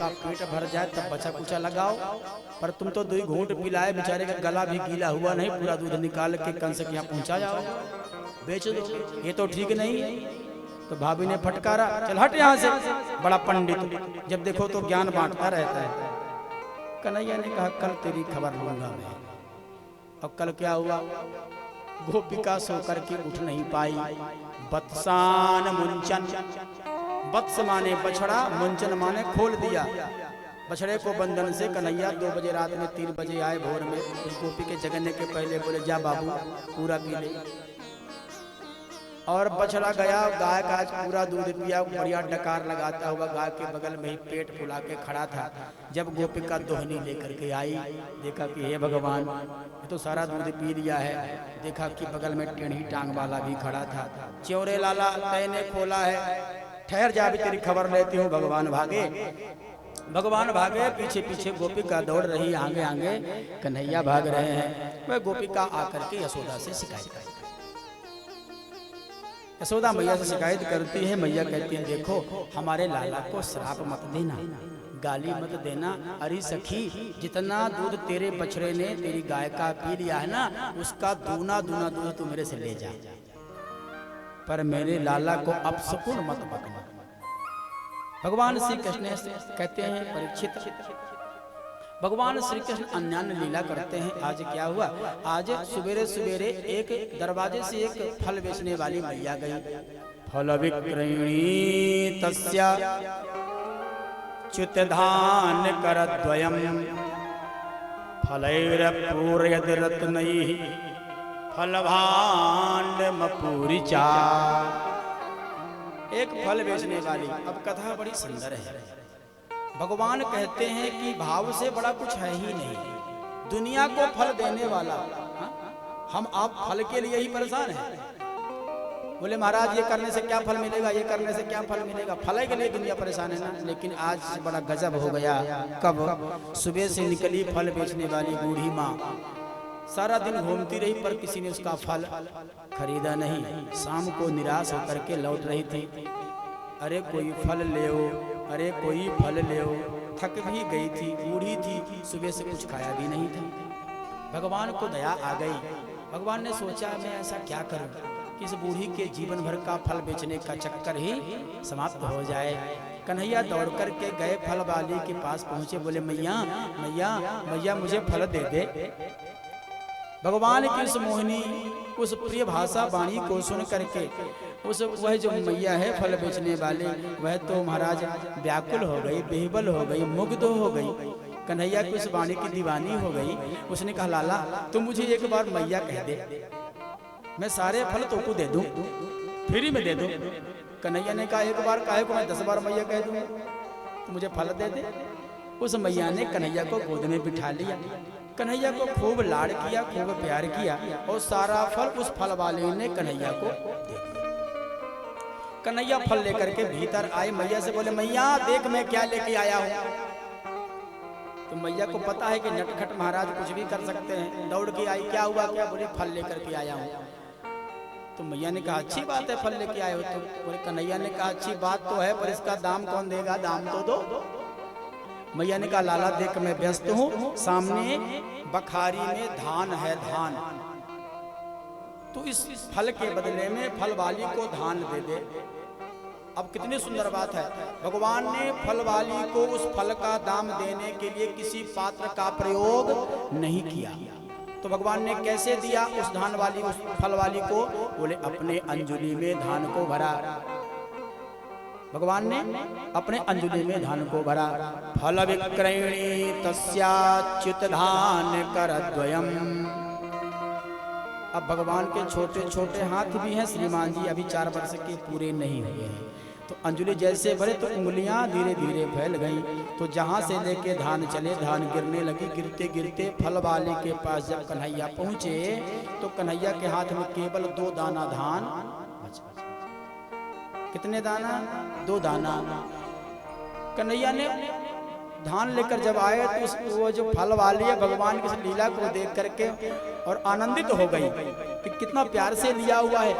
का पेट भर जाए तब बचा कुचा लगाओ, पर तुम तो 2 घूंट पिलाए, बेचारे का गला भी गीला हुआ नहीं, पूरा दूध निकाल के कंस के यहाँ पहुंचा जाओ, बेच दो, ये तो ठीक नहीं है। तो भाभी ने फटकारा, चल हट यहाँ से, बड़ा पंडित, जब देखो तो ज्ञान बांटता रहता है। कन्हैया ने कहा कल तेरी खबर लूंगा मैं। और कल क्या हुआ, गोपिका सो करके उठ नहीं पाई। बत्सान मुंचन, बत्स माने बछड़ा, मुंचन माने खोल दिया। बछड़े को बंधन से कन्हैया 2 बजे रात में 3 बजे आए भोर में, उस गोपी के जगने के पहले बोले जा बाबू पूरा पी ले। और बछड़ा गया, गाय का आज पूरा दूध पिया, बढ़िया डकार लगाता हुआ गाय के बगल में ही पेट फुला के खड़ा था। जब गोपिका दोहनी लेकर के आई, देखा कि हे भगवान ये तो सारा दूध पी लिया है। देखा कि बगल में टेढ़ी टांग वाला भी खड़ा था। च्योरे लाला तैने खोला है, ठहर जा, भी तेरी खबर लेती हूँ। भगवान भागे, भगवान भागे, पीछे पीछे गोपिका दौड़ रही, आगे आगे कन्हैया भाग रहे हैं। वह गोपिका आकर के यशोदा से शिकायत करती, यशोदा मैया से शिकायत करती है। मैया कहती है देखो हमारे लाला को श्राप मत देना, गाली मत देना। अरे सखी, जितना दूध तेरे बछड़े ने तेरी गाय का पी लिया है ना, उसका दूना दूना दूध तू मेरे से ले जा, पर मेरे लाला को अपशकुन मत बकना। भगवान श्री कृष्ण कहते हैं परीक्षित, भगवान श्री कृष्ण अन्यान्य लीला करते हैं। आज क्या हुआ, आज सवेरे सवेरे एक दरवाजे से एक फल बेचने वाली मैया गई। फल विक्रयणी तस्या च्युत धान करद्वयम् फलैरपूरयद् रत्नैः फलभाण्डमपूरिचा। एक फल बेचने वाली। अब कथा बड़ी सुंदर है। भगवान कहते हैं कि भाव से बड़ा कुछ है ही नहीं, दुनिया को फल देने वाला। हम आप फल के लिए ही परेशान हैं। बोले महाराज ये करने से क्या फल मिलेगा, ये करने से क्या फल मिलेगा, फल के लिए दुनिया परेशान है ना। लेकिन आज बड़ा गजब हो गया। कब सुबह से निकली फल बेचने वाली बूढ़ी माँ, सारा दिन घूमती रही पर किसी ने उसका फल खरीदा नहीं। शाम को निराश होकर के लौट रही थी। अरे कोई फल ले, अरे कोई फल ले। थक भी गई थी, बूढ़ी थी, सुबह से कुछ खाया भी नहीं था। भगवान को दया आ गई। भगवान ने सोचा मैं ऐसा क्या करूं कि इस बूढ़ी के जीवन भर का फल बेचने का चक्कर ही समाप्त हो जाए। कन्हैया दौड़ कर के गए, फल वाली के पास पहुंचे, बोले मैया मैया मैया मुझे फल दे दे। भगवान की उस मोहिनी, उस प्रिय भाषा वाणी को सुन करके उस वह जो मैया है फल बेचने वाले, वह तो महाराज व्याकुल हो गई, बेहबल हो गई, मुग्ध हो गई। कन्हैया की उस वाणी की दीवानी हो गई। उसने कहा लाला तुम मुझे एक बार मैया कह दे, मैं सारे फल तुमको दे दूं, फ्री में दे दूं। कन्हैया ने कहा एक बार काहे को, मैं 10 बार मैया कह दूंगा, तो मुझे फल दे दे। उस मैया ने कन्हैया को गोद में बिठा लिया, कन्हैया को खूब लाड़ किया, खूब प्यार किया, और सारा फल उस फल वाले ने कन्हैया को दे दिया। कन्हैया फल लेकर के भीतर आए, मैया से बोले मैया देख मैं क्या लेके आया हूँ। तो मैया को पता है कि नटखट महाराज कुछ भी कर सकते हैं। दौड़ के आई, क्या हुआ क्या, बोले फल लेकर के आया हूँ। तो मैया ने कहा अच्छी बात है फल लेके आए हो तो। बोले कन्हैया ने कहा अच्छी बात तो है, पर इसका दाम कौन देगा, दाम तो दो। मैया ने कहा लाला देख मैं व्यस्त हूँ, सामने बखारी में धान है, धान, तो इस फल के बदले में फल वाली को धान दे दे। अब कितनी सुंदर बात है, भगवान ने फल वाली को उस फल का दाम देने के लिए किसी पात्र का प्रयोग नहीं किया। तो भगवान ने कैसे दिया उस धान वाली, उस फल वाली को, बोले अपने अंजुली में धान को भरा। भगवान ने अपने अंजुली में धान को भरा। फल विक्रयणी तस्याच्युत धान करद्वयम्। अब भगवान के छोटे छोटे हाथ भी हैं श्रीमान जी, अभी 4 वर्ष के पूरे नहीं हुए हैं। तो अंजुली जैसे भरे तो उंगलियां धीरे धीरे फैल गईं। तो जहां से लेके धान चले, धान गिरने लगी। गिरते गिरते फल वाले के पास जब कन्हैया पहुंचे तो कन्हैया के हाथ में केवल 2 दाना धान बचा। कितने दाना, 2 दाना। कन्हैया ने धान लेकर जब आए तो वो जो फल वाली है भगवान की इस लीला को देख करके और आनंदित हो गई कि कितना प्यार से लिया हुआ है।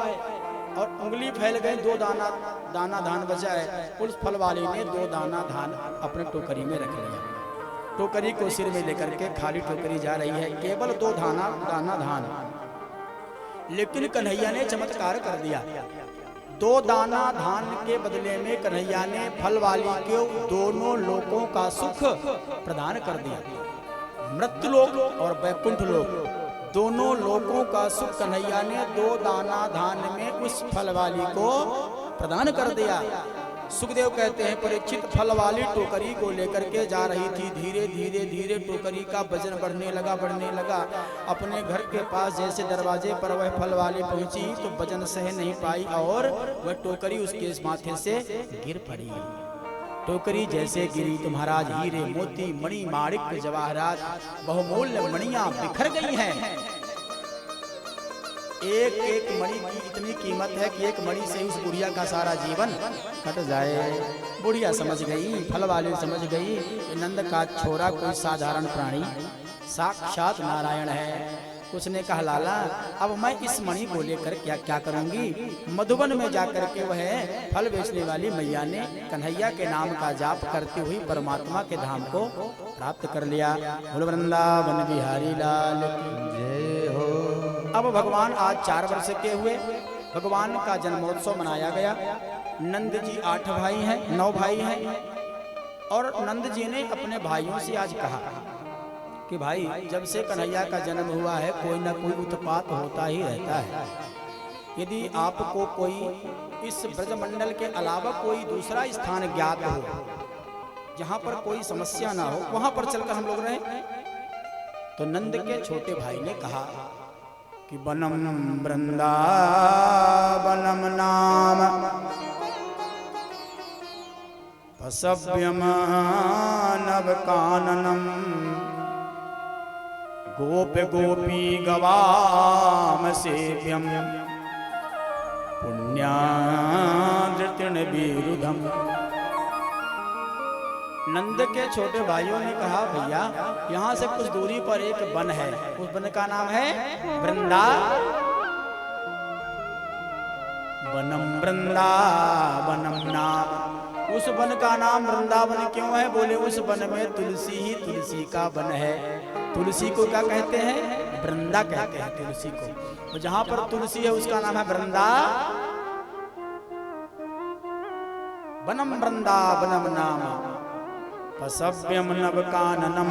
और उंगली फैल गई, 2 दाना धान बचा है। उस फल वाली ने 2 दाना धान अपने टोकरी में रख लिया। टोकरी को सिर में लेकर के खाली टोकरी जा रही है, केवल 2 दाना धान। लेकिन कन्हैया ने चमत्कार कर दिया। 2 दाना धान के बदले में कन्हैया ने फल वाली को दोनों लोकों का सुख प्रदान कर दिया। मृत्यु लोक और वैकुंठ लोक, दोनों लोकों का सुख कन्हैया ने 2 दाना धान में उस फल वाली को प्रदान कर दिया। सुखदेव कहते हैं, परीक्षित फल वाली टोकरी को लेकर के जा रही थी। धीरे धीरे धीरे टोकरी का वजन बढ़ने लगा। अपने घर के पास जैसे दरवाजे पर वह फल वाली पहुंची तो वजन सह नहीं पाई और वह टोकरी उसके माथे से गिर पड़ी। टोकरी जैसे गिरी तो महाराज हीरे मोती मणि माणिक्य जवाहरात बहुमूल्य मणियां बिखर गई हैं। एक एक मणि की इतनी कीमत है कि एक मणि से उस बुढ़िया का सारा जीवन कट जाए। बुढ़िया समझ गई, फल वाली समझ गई, नंद का छोरा कोई साधारण प्राणी साक्षात नारायण है। उसने कहा, लाला अब मैं इस मणि को लेकर क्या करूंगी। मधुबन में जाकर के वह फल बेचने वाली मैया ने कन्हैया के नाम का जाप करती हुई परमात्मा के धाम को प्राप्त कर लिया। बोल वृंदावन बिहारी लाल की जय हो। अब भगवान आज 4 वर्ष के हुए। भगवान का जन्मोत्सव मनाया गया। नंद जी 8 भाई हैं, 9 भाई हैं। और नंद जी ने अपने भाइयों से आज कहा कि भाई, जब से कन्हैया का जन्म हुआ है कोई ना कोई उत्पात होता ही रहता है। यदि आपको कोई इस ब्रजमंडल के अलावा कोई दूसरा स्थान ज्ञात हो जहां पर कोई समस्या ना हो, वहां पर चलकर हम लोग रहें। तो नंद के छोटे भाई ने कहा कि बनम वृंदावनम नाम पसव्यम नवकाननम गोप गोपी गवाम सेव्यम पुण्याद्रतृण विरुधम। नंद के छोटे भाइयों ने कहा, भैया यहाँ से कुछ दूरी पर एक वन है, उस वन का नाम है वनम वृंदावनम नाम। उस वन का नाम वृंदावन क्यों है? बोले उस वन में तुलसी ही तुलसी का वन है। तुलसी को क्या कहते हैं? वृंदा कहते हैं तुलसी को। तो जहां पर तुलसी है उसका नाम है वृंदा वनम वृंदावनम नाम पसव्यम नवकाननम।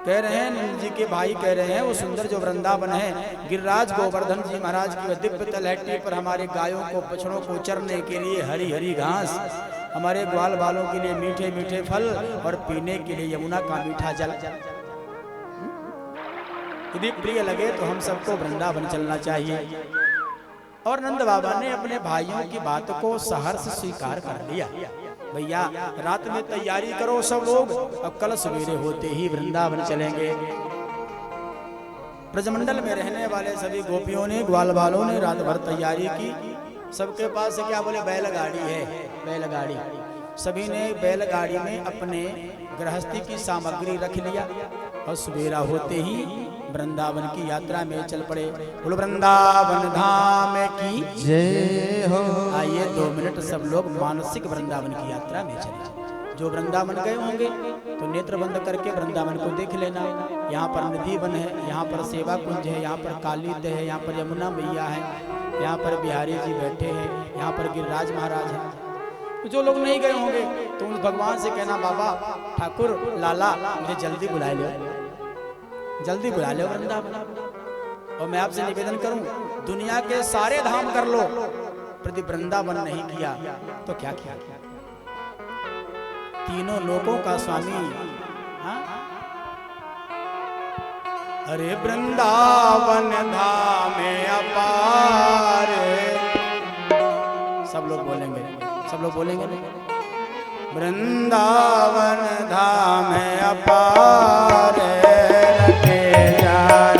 कह रहे हैं नंद जी के भाई कह रहे हैं वो सुंदर जो वृंदावन है, गिरिराज गोवर्धन जी महाराज की दिव्य तलहटी पर हमारे गायों को बछड़ों को चरने के लिए हरी हरी घास, हमारे ग्वाल बालों के लिए मीठे मीठे फल और पीने के लिए यमुना का मीठा जल। यदि प्रिय लगे तो हम सबको वृंदावन चलना चाहिए। और नंद बाबा ने अपने भाइयों की बात को सहर्ष स्वीकार कर लिया। भैया रात में तैयारी करो सब लोग, अब कल सवेरे होते ही वृंदावन चलेंगे। ब्रजमंडल में रहने वाले सभी गोपियों ने ग्वाल बालों ने रात भर तैयारी की। सबके पास से क्या बोले, बैलगाड़ी है, बैलगाड़ी। सभी ने बैलगाड़ी में अपने गृहस्थी की सामग्री रख लिया और सवेरा होते ही वृंदावन की यात्रा में चल पड़े। बोलो वृंदावन धाम की जय हो। आइए 2 मिनट सब लोग मानसिक वृंदावन की यात्रा में चले। जो वृंदावन गए होंगे तो नेत्र बंद करके वृंदावन को देख लेना। यहाँ पर नदी वन है, यहाँ पर सेवा कुंज है, यहाँ पर काली दह है, यहाँ पर यमुना मैया है, यहाँ पर बिहारी जी बैठे हैं, यहाँ पर गिरिराज महाराज है। तो जो लोग नहीं गए होंगे तो उन भगवान से कहना, बाबा ठाकुर लाला मुझे जल्दी बुला लो, जल्दी बुला लो वृंदावन। और मैं आपसे निवेदन करूं, दुनिया के सारे धाम कर लो, प्रति वृंदावन नहीं किया तो क्या किया? तीनों लोकों का स्वामी। हाँ? अरे वृंदावन धाम अपार। सब लोग बोलेंगे, सब लोग बोलेंगे। वृंदावन धाम अपार रटे जान